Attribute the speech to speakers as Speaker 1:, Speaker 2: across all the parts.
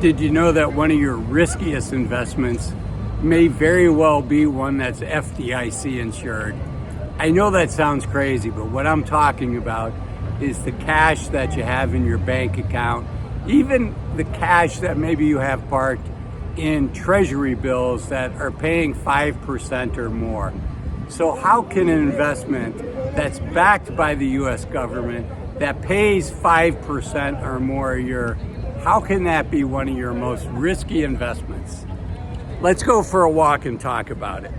Speaker 1: Did you know that one of your riskiest investments may very well be one that's FDIC insured? I know that sounds crazy, but what I'm talking about is the cash that you have in your bank account, even the cash that maybe you have parked in treasury bills that are paying 5% or more. So how can an investment that's backed by the US government that pays 5% or more a year, how can that be one of your most risky investments? Let's go for a walk and talk about it.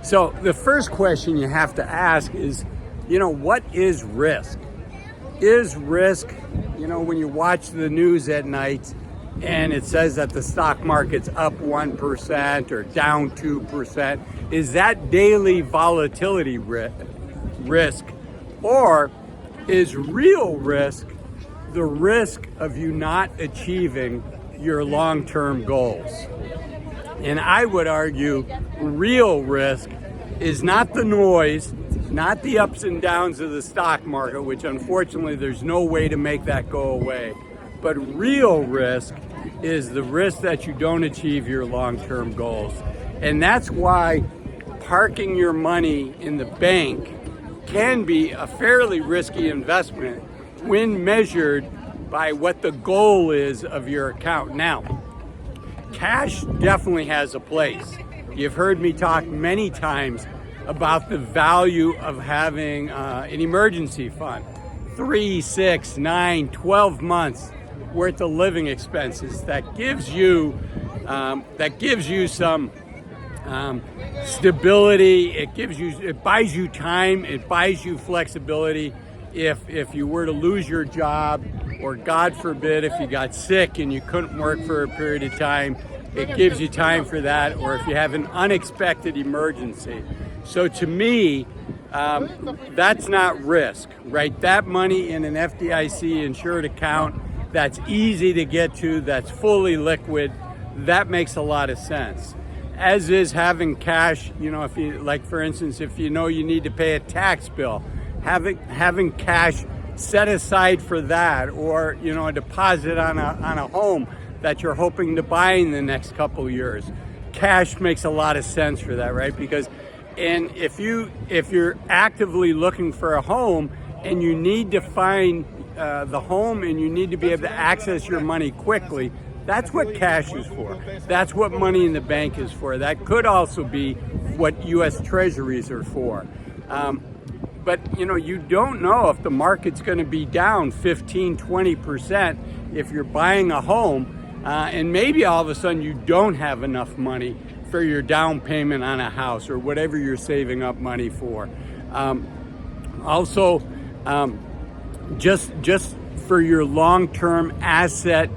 Speaker 1: So the first question you have to ask is, what is risk? Is risk, when you watch the news at night and it says that the stock market's up 1% or down 2%, is that daily volatility risk? Or is real risk the risk of you not achieving your long-term goals? And I would argue real risk is not the noise, not the ups and downs of the stock market, which unfortunately there's no way to make that go away. But real risk is the risk that you don't achieve your long-term goals. And that's why parking your money in the bank can be a fairly risky investment when measured by what the goal is of your account. Now, cash definitely has a place. You've heard me talk many times about the value of having an emergency fund. 3, 6, 9, 12 months worth of living expenses that gives you some stability. It buys you time, it buys you flexibility. If you were to lose your job, or God forbid, if you got sick and you couldn't work for a period of time, it gives you time for that. Or if you have an unexpected emergency. So to me, that's not risk, right? That money in an FDIC insured account that's easy to get to, that's fully liquid, that makes a lot of sense. As is having cash, if you, like for instance, if you need to pay a tax bill, having cash set aside for that, or a deposit on a home that you're hoping to buy in the next couple of years. Cash makes a lot of sense for that, right? Because if you're actively looking for a home and you need to find the home and you need to be able to access your money quickly, that's what cash is for. That's what money in the bank is for. That could also be what US Treasuries are for. But you don't know if the market's going to be down 15, 20% if you're buying a home, and maybe all of a sudden you don't have enough money for your down payment on a house or whatever you're saving up money for. Also, just for your long-term asset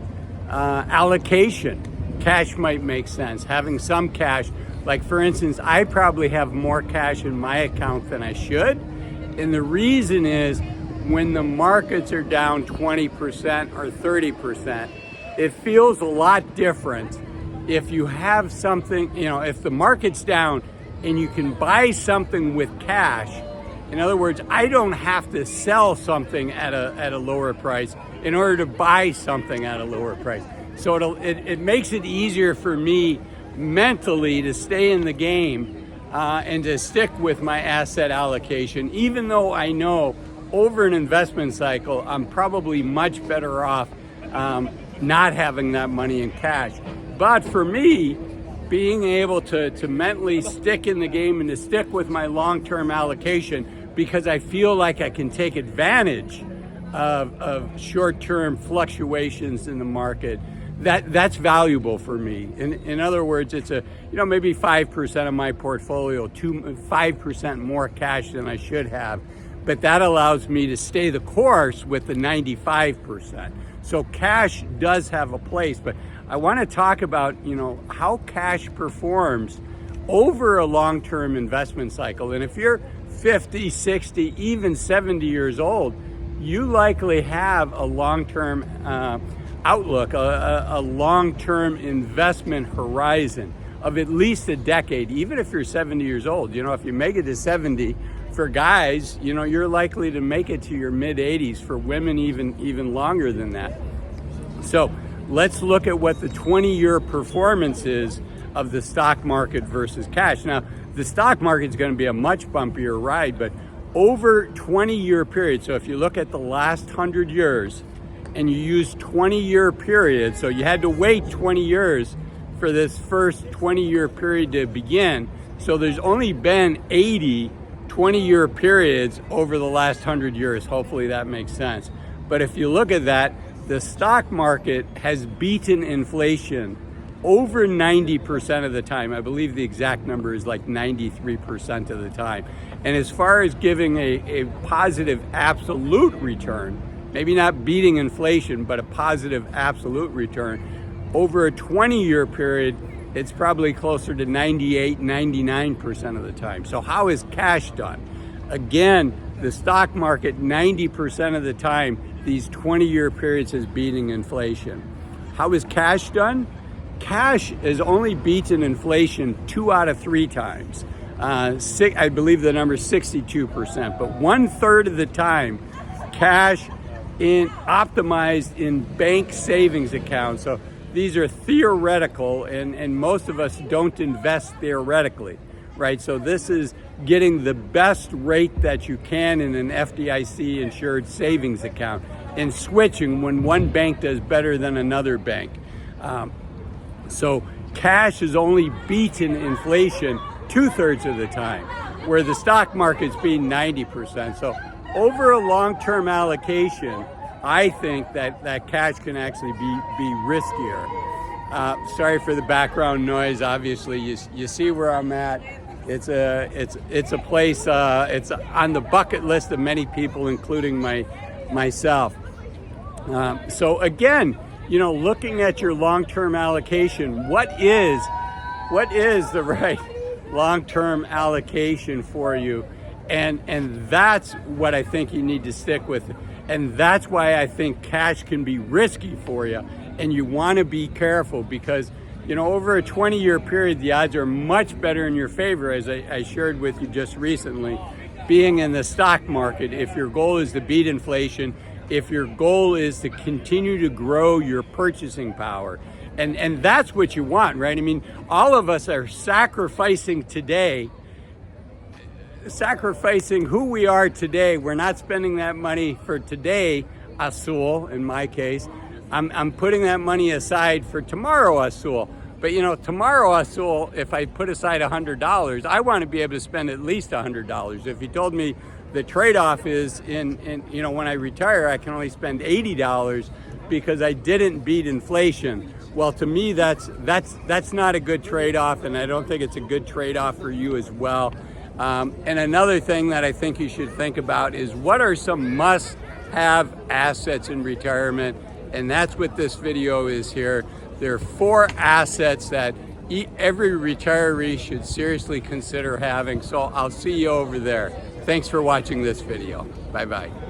Speaker 1: allocation, cash might make sense. Having some cash, like for instance, I probably have more cash in my account than I should. And the reason is when the markets are down 20% or 30%, it feels a lot different if you have something, if the market's down and you can buy something with cash. In other words, I don't have to sell something at a lower price in order to buy something at a lower price. So it makes it easier for me mentally to stay in the game and to stick with my asset allocation, even though I know over an investment cycle, I'm probably much better off not having that money in cash. But for me, being able to mentally stick in the game and to stick with my long-term allocation, because I feel like I can take advantage of short-term fluctuations in the market, that's valuable for me. In other words, it's maybe 5% of my portfolio, 5% more cash than I should have, but that allows me to stay the course with the 95%. So cash does have a place, but I want to talk about how cash performs over a long-term investment cycle. And if you're 50, 60, even 70 years old, you likely have a long-term outlook, a long-term investment horizon of at least a decade, even if you're 70 years old. If you make it to 70, for guys, you're likely to make it to your mid-80s. For women, even longer than that. So let's look at what the 20-year performance is of the stock market versus cash. Now, the stock market is going to be a much bumpier ride, but over 20-year period, so if you look at the last 100 years and you use 20-year period, so you had to wait 20 years for this first 20-year period to begin, so there's only been 80 20-year periods over the last 100 years. Hopefully that makes sense. But if you look at that, the stock market has beaten inflation over 90% of the time. I believe the exact number is like 93% of the time. And as far as giving a positive absolute return, maybe not beating inflation, but a positive absolute return, over a 20-year period, it's probably closer to 98, 99% of the time. So how is cash done? Again, the stock market 90% of the time, these 20-year periods is beating inflation. How is cash done? Cash has only beaten inflation 2 out of 3 times. I believe the number is 62%, but 1/3 of the time, cash optimized in bank savings accounts. So these are theoretical, and most of us don't invest theoretically, right? So this is getting the best rate that you can in an FDIC insured savings account and switching when one bank does better than another bank. So cash has only beaten inflation 2/3 of the time, where the stock market's being 90%. So over a long-term allocation, I think that cash can actually be riskier. Sorry for the background noise. Obviously, you see where I'm at. It's a place. It's on the bucket list of many people, including myself. So again, looking at your long-term allocation, what is the right long-term allocation for you? And that's what I think you need to stick with. And that's why I think cash can be risky for you. And you want to be careful because, over a 20-year period, the odds are much better in your favor, as I shared with you just recently, being in the stock market. If your goal is to beat inflation, if your goal is to continue to grow your purchasing power, and that's what you want, right? I mean, all of us are sacrificing who we are today. We're not spending that money for today, Azul, in my case. I'm putting that money aside for tomorrow, Azul. But tomorrow, Azul, if I put aside $100, I want to be able to spend at least $100. If you told me the trade-off is when I retire, I can only spend $80 because I didn't beat inflation. Well, to me, that's not a good trade-off, and I don't think it's a good trade-off for you as well. And another thing that I think you should think about is what are some must-have assets in retirement, and that's what this video is here. There are 4 assets that every retiree should seriously consider having, so I'll see you over there. Thanks for watching this video. Bye-bye.